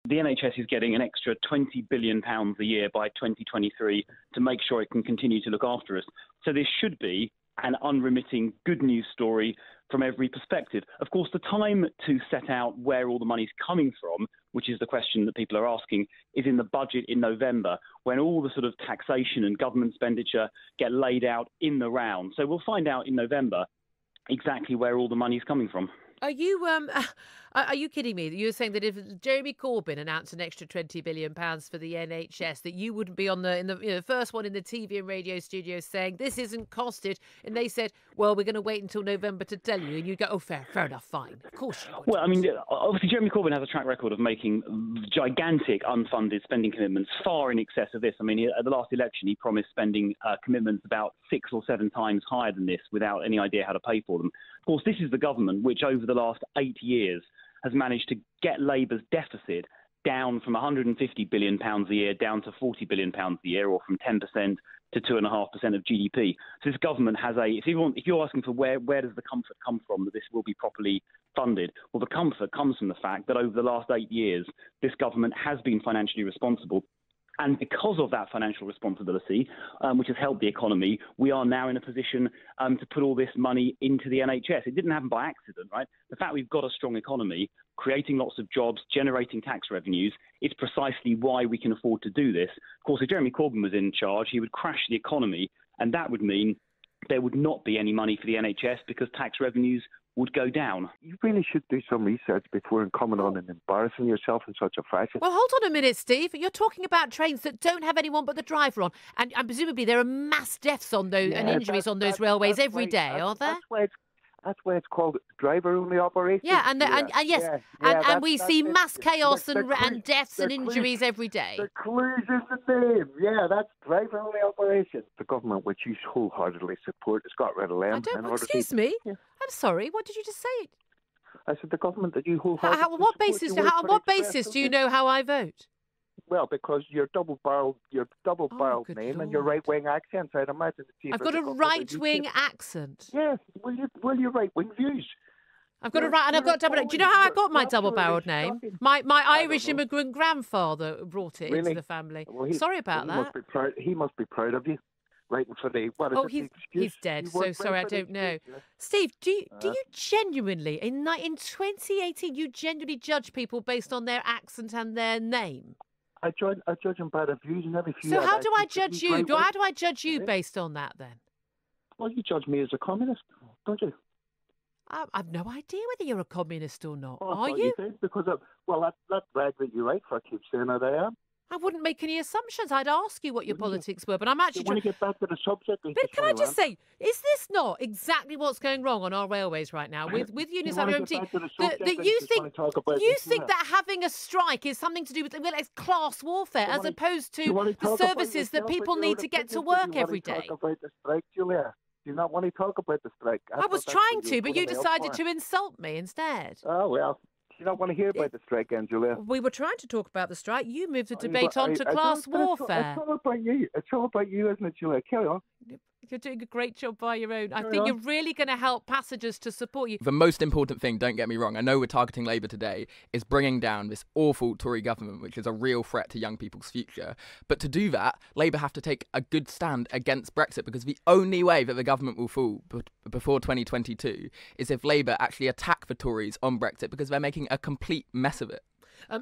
The NHS is getting an extra £20 billion a year by 2023 to make sure it can continue to look after us. So this should be an unremitting good news story from every perspective. Of course, the time to set out where all the money's coming from, which is the question that people are asking, is in the budget in November, when all the sort of taxation and government expenditure get laid out in the round. So we'll find out in November exactly where all the money's coming from. Are you kidding me? You're saying that if Jeremy Corbyn announced an extra £20 billion for the NHS, that you wouldn't be on the first one in the TV and radio studio saying this isn't costed, and they said, well, we're going to wait until November to tell you, and you go, oh, fair enough, fine, of course you would. Well, I mean, obviously Jeremy Corbyn has a track record of making gigantic unfunded spending commitments far in excess of this. I mean, at the last election, he promised spending commitments about 6 or 7 times higher than this without any idea how to pay for them. Of course, this is the government which over the last 8 years has managed to get Labour's deficit down from £150 billion a year down to £40 billion a year, or from 10% to 2.5% of GDP. So this government has if you're asking for where does the comfort come from that this will be properly funded? Well, the comfort comes from the fact that over the last 8 years, this government has been financially responsible. And because of that financial responsibility, which has helped the economy, we are now in a position to put all this money into the NHS. It didn't happen by accident, right? The fact we've got a strong economy, creating lots of jobs, generating tax revenues, is precisely why we can afford to do this. Of course, if Jeremy Corbyn was in charge, he would crash the economy, and that would mean there would not be any money for the NHS because tax revenues would go down. You really should do some research before coming on and embarrassing yourself in such a fashion. Well, hold on a minute, Steve. You're talking about trains that don't have anyone but the driver on. And presumably there are mass deaths on those and injuries on those railways every day, are there? That's why it's called driver-only operation. Yeah, and we see mass chaos and deaths and injuries every day. The clues is the name. Yeah, that's driver-only operation. The government, which you wholeheartedly support, has got rid of them. Excuse me? Yeah. I'm sorry, what did you just say? I said the government that you wholeheartedly support. On what basis do you know how I vote? Well, because your double-barreled name and your right-wing accents, I'd imagine. I've got a right-wing accent. Yes, well, your right-wing views. I've got and I've got double. Do you know how I got my double-barreled name? My Irish immigrant grandfather brought it into the family. Well, sorry about that. He must be proud of you. Waiting for the he's dead. So sorry, I don't know. Steve, do you genuinely in 2018 you genuinely judge people based on their accent and their name? I judge them by their views and everything. So how do I judge you? How do I judge you based on that then? Well, you judge me as a communist, don't you? I've no idea whether you're a communist or not. Oh, are you? Because that rag that you write for keeps saying that I am. I wouldn't make any assumptions. I'd ask you what your politics were, but I'm actually... Want to get back to the subject? But can I just say, is this not exactly what's going wrong on our railways right now with unions like your MT? That you think that having a strike is something to do with it's class warfare as opposed to the services that people need to get to work every day? Talk about the strike, Julia. Do you not want to talk about the strike? I was trying to, but you decided to insult me instead. Oh, well. You don't want to hear about the strike, Julia. We were trying to talk about the strike. You moved the debate on to class warfare. It's all about you. It's all about you, isn't it, Julia? Carry on. You're doing a great job by your own. I think you're really going to help passengers to support you. The most important thing, don't get me wrong, I know we're targeting Labour today, is bringing down this awful Tory government, which is a real threat to young people's future. But to do that, Labour have to take a good stand against Brexit, because the only way that the government will fall before 2022 is if Labour actually attack the Tories on Brexit, because they're making a complete mess of it.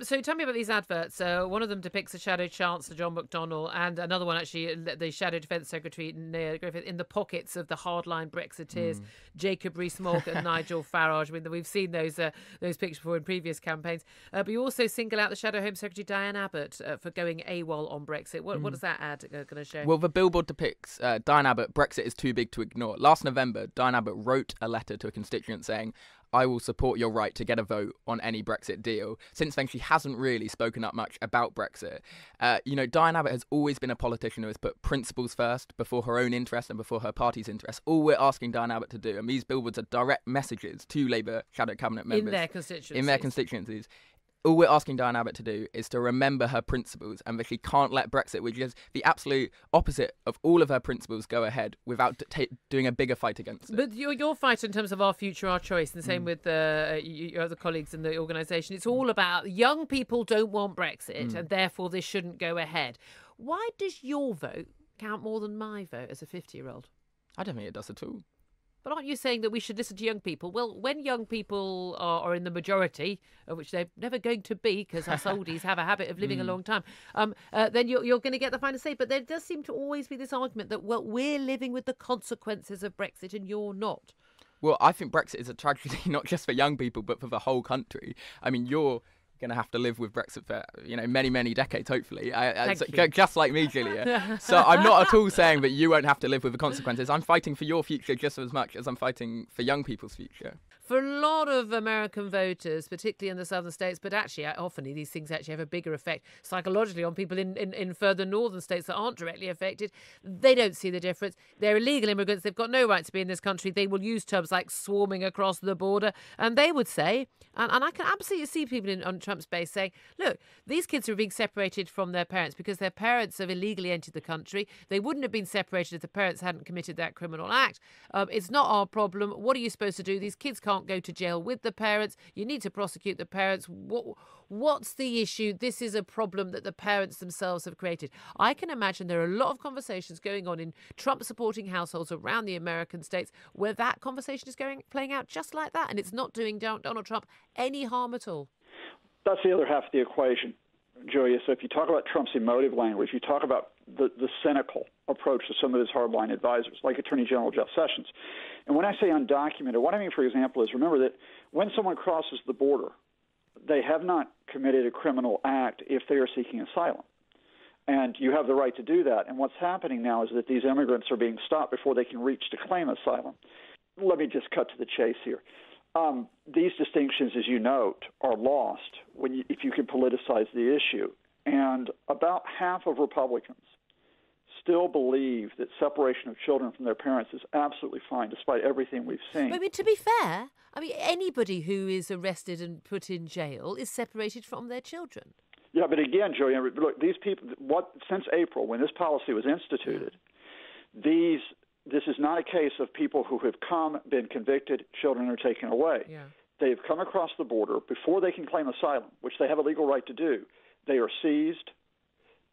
So tell me about these adverts. One of them depicts a shadow Chancellor John McDonnell, and another one actually the shadow Defence Secretary Neil Griffith in the pockets of the hardline Brexiteers, Jacob Rees-Mogg and Nigel Farage. I mean, we've seen those pictures before in previous campaigns. But you also single out the shadow Home Secretary Diane Abbott for going AWOL on Brexit. What does that ad going to show? Well, the billboard depicts Diane Abbott, Brexit is too big to ignore. Last November, Diane Abbott wrote a letter to a constituent saying, I will support your right to get a vote on any Brexit deal. Since then, she hasn't really spoken up much about Brexit. Diane Abbott has always been a politician who has put principles first before her own interests and before her party's interests. All we're asking Diane Abbott to do, and these billboards are direct messages to Labour shadow cabinet members in their constituencies, all we're asking Diane Abbott to do is to remember her principles, and that she can't let Brexit, which is the absolute opposite of all of her principles, go ahead without doing a bigger fight against it. But your fight in terms of our future, our choice, and the same with your other colleagues in the organisation, it's all about young people don't want Brexit and therefore this shouldn't go ahead. Why does your vote count more than my vote as a 50-year-old? I don't think it does at all. But aren't you saying that we should listen to young people? Well, when young people are in the majority, which they're never going to be because us oldies have a habit of living a long time, then you're going to get the final say. But there does seem to always be this argument that, well, we're living with the consequences of Brexit and you're not. Well, I think Brexit is a tragedy not just for young people, but for the whole country. I mean, you're going to have to live with Brexit for many, many decades, hopefully. Just like me, Julia. So I'm not at all saying that you won't have to live with the consequences. I'm fighting for your future just as much as I'm fighting for young people's future. For a lot of American voters, particularly in the southern states, but actually often these things actually have a bigger effect psychologically on people in further northern states that aren't directly affected. They don't see the difference. They're illegal immigrants. They've got no right to be in this country. They will use terms like swarming across the border. And they would say, and I can absolutely see people on Trump's base saying, look, these kids are being separated from their parents because their parents have illegally entered the country. They wouldn't have been separated if the parents hadn't committed that criminal act. It's not our problem. What are you supposed to do? These kids can't go to jail with the parents. You need to prosecute the parents. What's the issue? This is a problem that the parents themselves have created. I can imagine there are a lot of conversations going on in Trump-supporting households around the American states where that conversation is playing out just like that, and it's not doing Donald Trump any harm at all. That's the other half of the equation, Julia. So if you talk about Trump's emotive language, you talk about the cynical approach to some of his hardline advisors, like Attorney General Jeff Sessions. And when I say undocumented, what I mean, for example, is remember that when someone crosses the border, they have not committed a criminal act if they are seeking asylum. And you have the right to do that. And what's happening now is that these immigrants are being stopped before they can reach to claim asylum. Let me just cut to the chase here. These distinctions, as you note, are lost if you can politicize the issue. And about half of Republicans still believe that separation of children from their parents is absolutely fine, despite everything we've seen. But to be fair, anybody who is arrested and put in jail is separated from their children. Yeah, but again, Julia, look, these people, since April, when this policy was instituted, this is not a case of people who have been convicted, children are taken away. Yeah. They've come across the border before they can claim asylum, which they have a legal right to do. They are seized,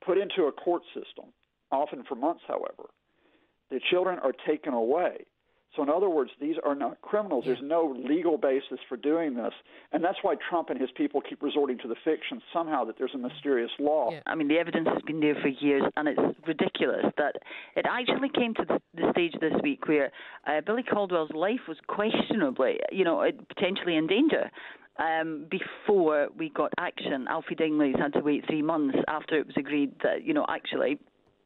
put into a court system, often for months, however. The children are taken away. So in other words, these are not criminals. There's no legal basis for doing this. And that's why Trump and his people keep resorting to the fiction somehow that there's a mysterious law. Yeah. I mean, the evidence has been there for years, and it's ridiculous that it actually came to the stage this week where Billy Caldwell's life was questionably, potentially in danger. Before we got action, Alfie Dingley's had to wait 3 months after it was agreed that, actually,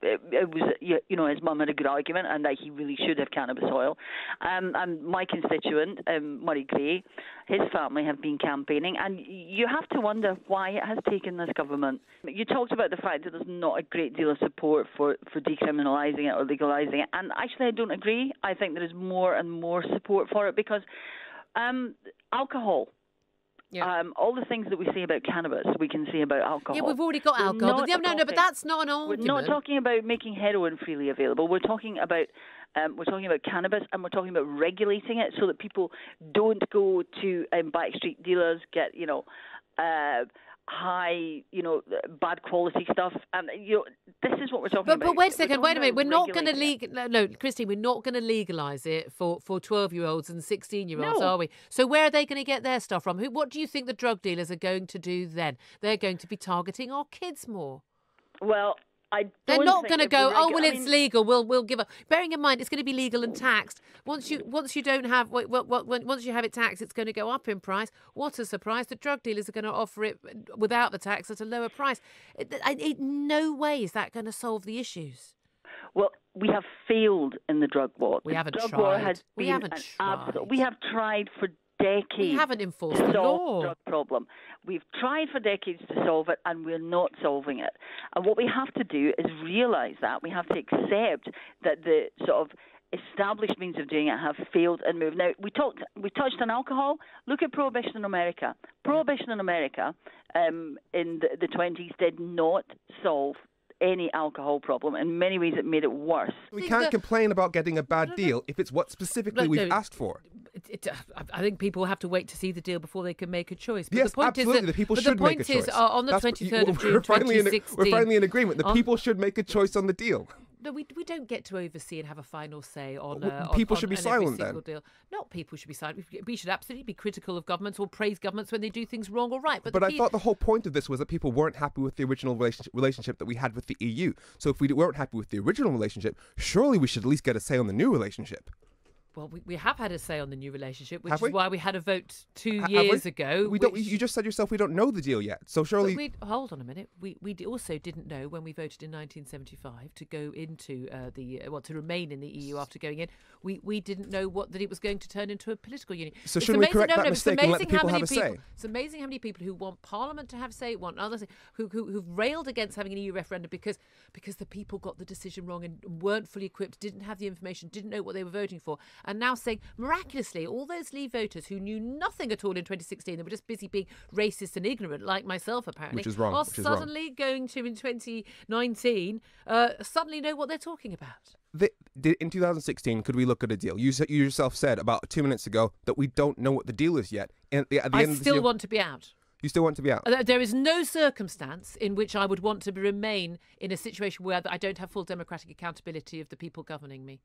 it was, his mum had a good argument and that he really should have cannabis oil. And my constituent, Murray Gray, his family have been campaigning, and you have to wonder why it has taken this government. You talked about the fact that there's not a great deal of support for decriminalising it or legalising it, and actually I don't agree. I think there is more and more support for it because alcohol. Yeah. All the things that we say about cannabis, we can say about alcohol. Yeah, we've already got alcohol. No, but that's not an argument. We're not talking about making heroin freely available. We're talking about cannabis, and we're talking about regulating it so that people don't go to backstreet dealers, get high, bad quality stuff. And this is what we're talking about. But wait a second, wait a minute. We're not going to no, Christine, we're not going to legalise it for 12-year-olds and 16-year-olds, are we? So where are they going to get their stuff from? What do you think the drug dealers are going to do then? They're going to be targeting our kids more. Well, they're not going to go, it's legal. We'll give up. Bearing in mind, it's going to be legal and taxed. Once you don't have, once you have it taxed, it's going to go up in price. What a surprise! The drug dealers are going to offer it without the tax at a lower price. In no way is that going to solve the issues. Well, we have failed in the drug war. We haven't tried. Drug war has been we have tried for decades. We haven't enforced the law. Drug problem. We've tried for decades to solve it, and we're not solving it. And what we have to do is realise that. We have to accept that the sort of established means of doing it have failed and moved. Now, we touched on alcohol. Look at prohibition in America. Prohibition in America in the 20s did not solve any alcohol problem. In many ways, it made it worse. We can't complain about getting a bad deal if it's what specifically we've asked for. I think people have to wait to see the deal before they can make a choice. But yes, the point absolutely. Is that, the people should make a choice. The point is, on the 23rd of June 2016... We're finally in agreement. The people should make a choice on the deal. No, we don't get to oversee and have a final say on people on, should be on silent every single then. Deal. Not people should be silent. We should absolutely be critical of governments or praise governments when they do things wrong or right. But I thought the whole point of this was that people weren't happy with the original relationship that we had with the EU. So if we weren't happy with the original relationship, surely we should at least get a say on the new relationship. Well, we have had a say on the new relationship, which Have is we? why we had a vote 2 years ago. We don't. You just said yourself we don't know the deal yet. So surely... Hold on a minute. We also didn't know when we voted in 1975 to go into to remain in the EU after going in. We didn't know that it was going to turn into a political union. So shouldn't we correct that mistake and let the people have a say? It's amazing how many people who want Parliament to have say, want others who've railed against having an EU referendum because the people got the decision wrong and weren't fully equipped, didn't have the information, didn't know what they were voting for, and now saying miraculously all those Leave voters who knew nothing at all in 2016, they were just busy being racist and ignorant, like myself apparently, which is wrong. are suddenly going to in 2019 suddenly know what they're talking about. In 2016, could we look at a deal? You yourself said about 2 minutes ago that we don't know what the deal is yet. I still want to be out. You still want to be out? There is no circumstance in which I would want to remain in a situation where I don't have full democratic accountability of the people governing me.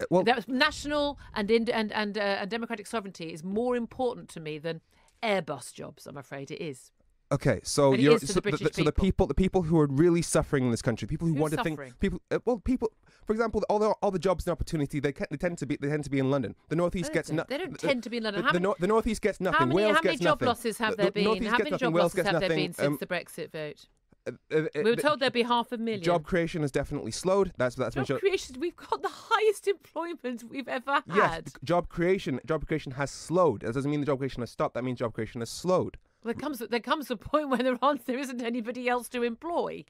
Well, national and democratic sovereignty is more important to me than Airbus jobs. I'm afraid it is. Okay, so the people who are really suffering in this country, people who want to think, people. For example, all the jobs and opportunity they tend to be in London. The Northeast gets nothing. They don't tend to be in London. The Northeast gets nothing. Wales gets nothing. How many job losses have there been? How many job losses have there been since the Brexit vote? We were told there'd be 500,000. Job creation has definitely slowed. That's job creation. We've got the highest employment we've ever had. Yes, job creation has slowed. That doesn't mean the job creation has stopped. That means job creation has slowed. There comes a point when there isn't anybody else to employ.